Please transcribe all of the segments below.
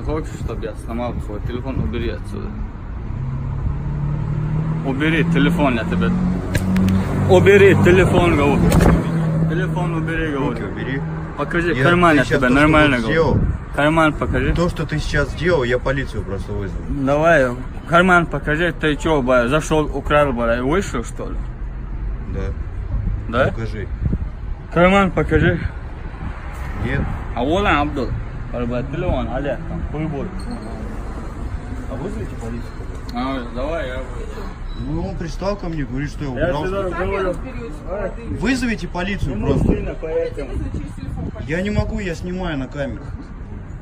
хочешь, чтобы я сломал твой телефон, убери отсюда. Убери телефон, я тебе... Убери телефон, говорю. Телефон убери, говорю. Руки убери. Покажи карман, я тебе нормально говорю. Карман покажи. То, что ты сейчас сделал, я полицию просто вызову. Давай, карман покажи. Ты что, зашел, украл, и вышел, что ли? Да. Да? Покажи. Карман покажи. Нет. А вон Абдул. Телефон, Олег, там, хуйбой. А вызовите полицию? Давай, я Ну, он пристал ко мне, говорит, что я Я убрал. сюда говорю. Вызовите полицию просто. Мужчина, поэтому. Я не могу, я снимаю на камеру.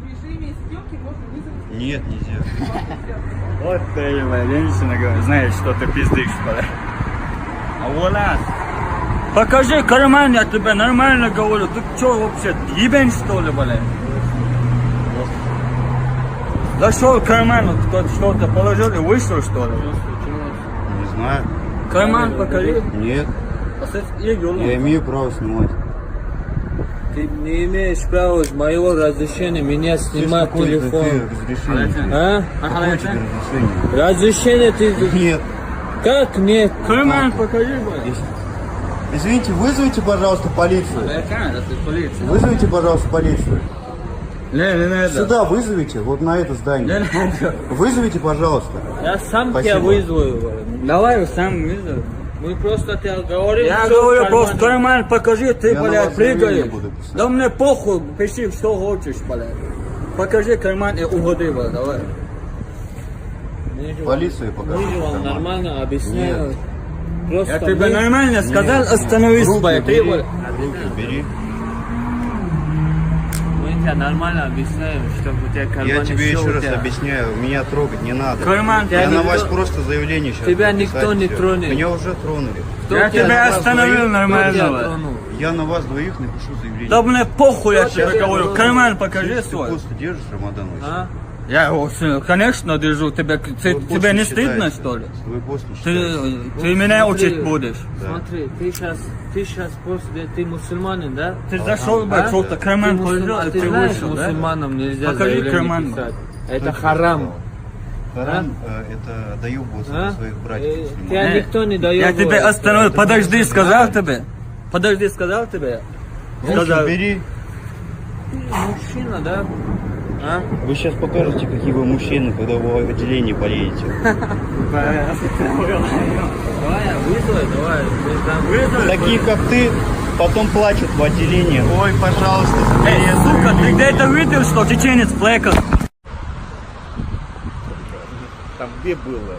В режиме съемки можно вызвать. Нет, нельзя. Вот ты, женщина, говорит, знаешь, что ты пиздишь, бля. А вон покажи карман, я тебе нормально говорю. Ты что вообще, ебень что ли, бля? Зашел в карман, кто-то что-то положил и вышел, что ли? Не знаю. Карман покажи. Нет. Я имею право снимать. Ты не имеешь права с моего разрешения меня снимать Какое телефон. тебе разрешение? А? Какое тебе разрешение? Разрешение ты... Нет. Как нет? Карман покажи, бля. Извините, вызовите, пожалуйста, полицию. Это полиция. Вызовите, пожалуйста, полицию. Не надо. Сюда вызовите, вот на это Не здание. надо. Вызовите, пожалуйста. Я сам Спасибо. тебя вызову. Давай сам вызови. Мы просто тебе говорим, Я что говорю, в просто кармане. карман покажи, ты, Я на блядь, вас заявление прыгаешь. буду писать. Да мне похуй, пиши, что хочешь, блядь. Покажи карман и угоди, блядь, давай. Мы же Полицию покажи. Мы же вам нормально объясняем. Нет. Просто Я тебе мы- нормально сказал, Нет. остановись, Руки блядь. Ты, убери. блядь. Руки убери. Мы тебе нормально объясняем, чтобы у тебя карман Я тебе всё еще у раз тебя. объясняю, меня трогать не надо. Карман, Я тебя на никто- вас просто заявление сейчас. Тебя буду никто писать, не всё. тронет. Меня уже тронули. Кто Я тебя тебя остановил Кто тебя нормально, блядь. тронул? Я на вас двоих напишу заявление. Да мне похуй, я тебе тебя говорю. тронул? Карман покажи Ты свой. просто держишь, Рамаданович? А? Я его, конечно, держу. Тебе не стыдно, что ли? Твой босс не считается. Ты меня Смотри, учить будешь. Смотри, ты сейчас после, ты мусульманин, да? Ты зашел, блядь, что-то карман Ты положил, а ты ты знаешь, вышел, да? мусульманам нельзя Покажи заявление карман. писать. Это харам. Харам это доебываться А? до своих братьев. Тебя никто не дает. Я тебе остановил. Подожди, сказал тебе. Подожди, сказал тебе. Руки убери. Мужчина, да? А? Вы сейчас покажете, какие вы мужчины, когда вы в отделение поедете. Давай, вызывай, давай. Такие, как ты, потом плачут в отделении. Ой, пожалуйста, Эй, сука, ты где-то видел, что чеченец плакал? Там где было?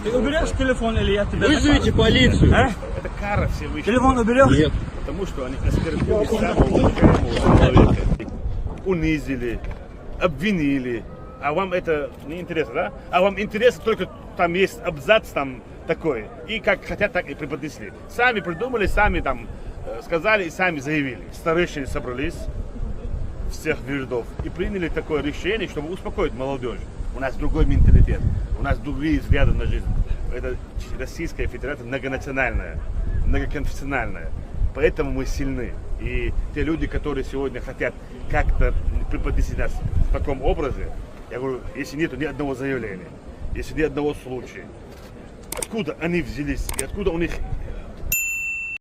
Ты уберешь телефон или я тебе... Вызовите полицию. А? Это кара Всевышнего. Телефон уберешь? Нет. Потому что они оскорбили самого уважаемого человека. Унизили, обвинили. А вам это не интересно, да? А вам интересно только там есть абзац там такой. И как хотят, так и преподнесли. Сами придумали, сами там сказали и сами заявили. Старейшины собрались всех видов и приняли такое решение, чтобы успокоить молодежь. У нас другой менталитет, у нас другие взгляды на жизнь. Это Российская Федерация многонациональная, многоконфессиональная. Поэтому мы сильны. И те люди, которые сегодня хотят как-то преподнести нас в таком образе, я говорю, если нет ни одного заявления, если ни одного случая, откуда они взялись и откуда у них